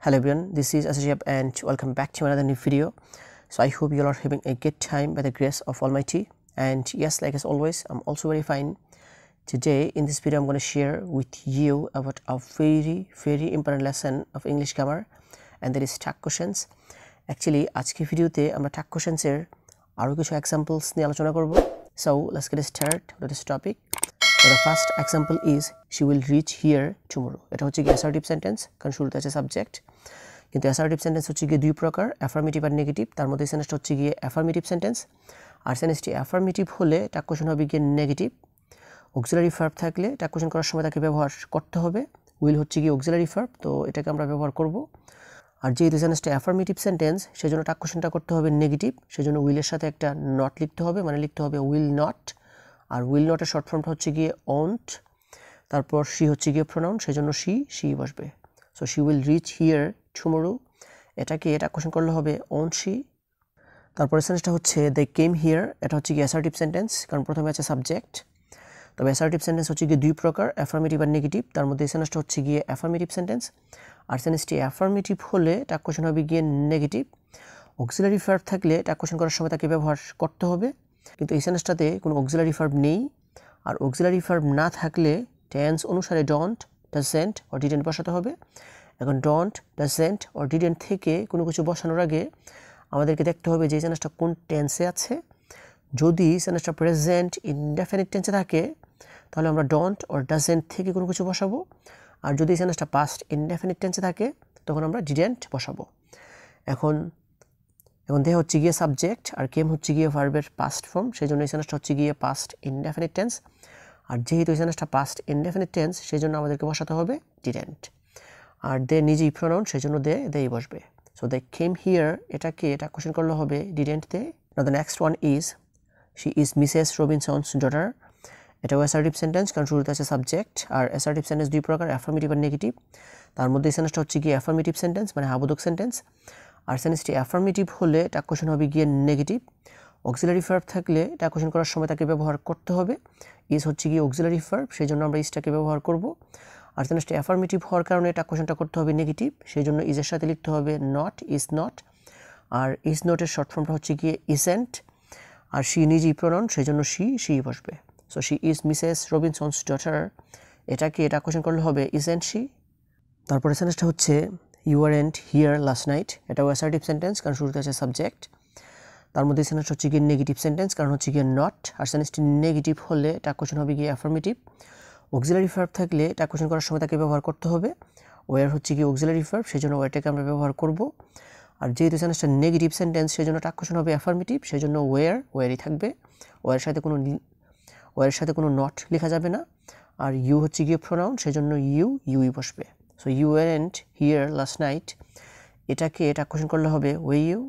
Hello everyone, this is Asajab and welcome back to another new video. So I hope you all are having a good time by the grace of Almighty. And yes, like as always, I'm also very fine. Today in this video I'm going to share with you about a very important lesson of English grammar, and that is tag questions. Actually আজকে ভিডিওতে আমরা tag questions এর আরো কিছু examples নিয়ে আলোচনা করব. So let's get started with this topic. So the first example is she will reach here tomorrow. এটা হচ্ছে কি assertive sentence, কারণ শুরুতে আছে subject. কিন্তু assertive sentence হচ্ছে কি দুই প্রকার, affirmative আর negative. তার মধ্যে সেন্টেন্সটা হচ্ছে কি affirmative sentence, আর সেন্টেন্সটি affirmative হলে tag question হবে কি negative. auxiliary verb থাকলে tag question করার সময় তাকে ব্যবহার করতে হবে. will হচ্ছে কি auxiliary verb, তো এটাকে আমরা ব্যবহার করব. আর যেহেতু সেন্টেন্সটা affirmative sentence, সেজন্য tag questionটা করতে হবে নেগেটিভ, সেজন্য will এর সাথে একটা not লিখতে হবে, মানে লিখতে হবে will not. আর will not এর শর্ট ফর্মটা হচ্ছে গিয়ে won't, তারপর she হচ্ছে গিয়ে pronoun, সেজন্য she বসবে. So she will reach here tomorrow, এটাকে tag question করলে হবে won't she. তারপরে সেন্টেন্সটা হচ্ছে they came here, এটা হচ্ছে কি assertive sentence, কারণ প্রথমে আছে সাবজেক্ট. তবে assertive sentence হচ্ছে গিয়ে দুই প্রকার, affirmative আর নেগেটিভ. তার মধ্যে সেন্টেন্সটা হচ্ছে গিয়ে affirmative sentence, আর সেন্টেন্সটি affirmative হলে tag question হবে গিয়ে নেগেটিভ. auxiliary verb থাকলে tag question করার সময় তাকে ব্যবহার করতে হবে, কিন্তু এই সেন্টেন্সটাতে কোনো auxiliary verb নেই. আর auxiliary verb না থাকলে টেন্স অনুসারে don't, doesn't or didn't বসাতে হবে. এখন don't, doesn't or didn't থেকে কোনো কিছু বসানোর আগে আমাদেরকে দেখতে হবে যে সেন্টেন্সটা কোন টেন্সে আছে. যদি সেন্টেন্সটা প্রেজেন্ট ইনডেফিনিট টেন্সে থাকে তাহলে আমরা don't or doesn't থেকে কোনো কিছু বসাবো, আর যদি সেন্টেন্সটা পাস্ট ইনডেফিনিট টেন্সে থাকে তখন আমরা didn't বসাবো. এখন দে হচ্ছে গিয়ে সাবজেক্ট আর কেম হচ্ছে গিয়ে ভার্বের পাস্ট ফর্ম, সেই জন্য এই সেন্টেন্সটা হচ্ছে গিয়ে পাস্ট ইনডেফিনিট টেন্স. আর যেহেতু এই সেন্টেন্সটা পাস্ট ইনডেফিনিট টেন্স, সেই জন্য আমাদেরকে বসাতে হবে didn't. আর দে নিজেই প্রোনাউন, সেই জন্য দেই বসবে. সো দে কেম হিয়ার, এটাকে কোশ্চেন করলে হবে didn't they. Now the next one is she is Mrs Robinson's daughter. এটাও অ্যাসার্টিভ সেন্টেন্স, কারণ শুরুতে আছে সাবজেক্ট. আর অ্যাসার্টিভ সেন্টেন্স দুই প্রকার, অ্যাফার্মেটিভ আর নেগেটিভ. তার মধ্যে এই সেন্টেন্সটা হচ্ছে গিয়ে অ্যাফার্মেটিভ সেন্টেন্স, মানে হাবোধক সেন্টেন্স. আর সেন্টেন্সটি অ্যাফার্মেটিভ হলে tag question হবে গিয়ে নেগেটিভ. auxiliary verb থাকলে tag question করার সময় তাকে ব্যবহার করতে হবে. is হচ্ছে গিয়ে auxiliary verb, সেই জন্য আমরা isটাকে ব্যবহার করব. আর সেন্টেন্সটি অ্যাফার্মেটিভ হওয়ার কারণে tag questionটা করতে হবে নেগেটিভ, সেই জন্য is এর সাথে লিখতে হবে not, is not. আর is not এর শর্ট ফর্মটা হচ্ছে গিয়ে isn't. আর she নিজেই প্রোনাউন, সেই জন্য she বসবে. So she is Mrs. Robinson's daughter, এটাকে tag question করলে হবে isn't she. তারপরে সেন্টেন্সটা হচ্ছে you weren't here last night. এটাও অ্যাসার্টিভ সেন্টেন্স, কারণ শুরুতে আছে সাবজেক্ট. তার মধ্যে সেন্টেন্স হচ্ছে গিয়ে নেগেটিভ সেন্টেন্স, কারণ হচ্ছে গিয়ে নট. আর সেন্টেন্সটি নেগেটিভ হলে tag question হবে গিয়ে অ্যাফার্মেটিভ. auxiliary verb থাকলে tag question করার সময় তাকে ব্যবহার করতে হবে. ওয়ার হচ্ছে গিয়ে auxiliary verb, সেই জন্য ওয়ারটাকে আমরা ব্যবহার করব. আর যেহেতু সেন্টেন্সটা নেগেটিভ সেন্টেন্স, সেই জন্য tag question হবে অ্যাফার্মেটিভ, সেই জন্য ওয়ারই থাকবে. ওয়ারের সাথে কোনো নট লেখা যাবে না. আর ইউ হচ্ছে গিয়ে প্রোনাউন, সেই জন্য ইউই বসবে. So you weren't here last night, এটাকে tag question করলে হবে were you.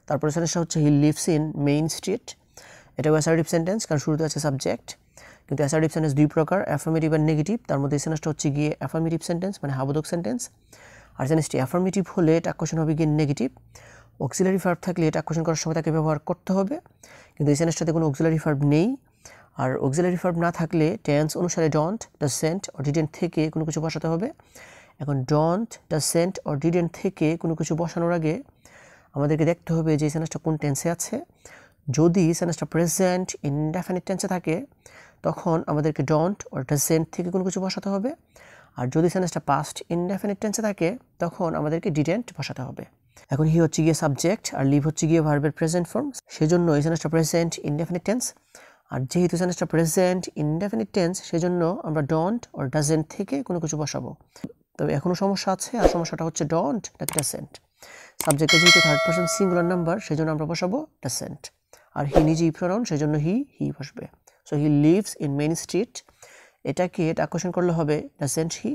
তারপরে সেন্টেন্সটা হচ্ছে he lives in main street. এটাও অ্যাসার্টিভ সেন্টেন্স, কারণ শুরুতে আছে সাবজেক্ট. কিন্তু অ্যাসার্টিভ সেন্টেন্স দুই প্রকার, অ্যাফার্মেটিভ আর নেগেটিভ. তার মধ্যে সেন্টেন্সটা হচ্ছে গিয়ে অ্যাফার্মেটিভ সেন্টেন্স, মানে হাবোধক সেন্টেন্স. আর সেন্টেন্সটি অ্যাফার্মেটিভ হলে tag question হবে গিয়ে নেগেটিভ. auxiliary verb থাকলে tag question করার সময় তাকে ব্যবহার করতে হবে, কিন্তু এই সেন্টেন্সটাতে কোনো auxiliary verb নেই. আর auxiliary verb না থাকলে টেন্স অনুসারে don't, doesn't or didn't থেকে কোনো কিছু বসাতে হবে. এখন don't, doesn't or didn't থেকে কোনো কিছু বসানোর আগে আমাদেরকে দেখতে হবে যে সেন্টেন্সটা কোন টেন্সে আছে. যদি সেন্টেন্সটা প্রেজেন্ট ইনডেফিনিট টেন্সে থাকে তখন আমাদেরকে don't or doesn't থেকে কোনো কিছু বসাতে হবে. আর যদি সেন্টেন্সটা পাস্ট ইনডেফিনিট টেন্সে থাকে তখন আমাদেরকে didn't বসাতে হবে. এখন হি হচ্ছে গিয়ে সাবজেক্ট আর লিভ হচ্ছে গিয়ে ভার্বের প্রেজেন্ট ফর্ম, সেজন্য এই সেন্টেন্সটা প্রেজেন্ট ইনডেফিনিট টেন্স. আর যেহেতু সেন্টেন্সটা প্রেজেন্ট ইনডেফিনিট টেন্স, সেজন্য আমরা don't or doesn't থেকে কোনো কিছু বসাবো. তবে এখনও সমস্যা আছে, আর সমস্যাটা হচ্ছে don't নাকি doesn't. সাবজেক্টে যেহেতু থার্ড পারসন সিঙ্গুলার নাম্বার, সেজন্য আমরা বসাবো doesn't. আর হি নিজেই প্রোনাউন, সেজন্য হি বসবে. So he lives in main street, এটাকে tag question করলে হবে doesn't he.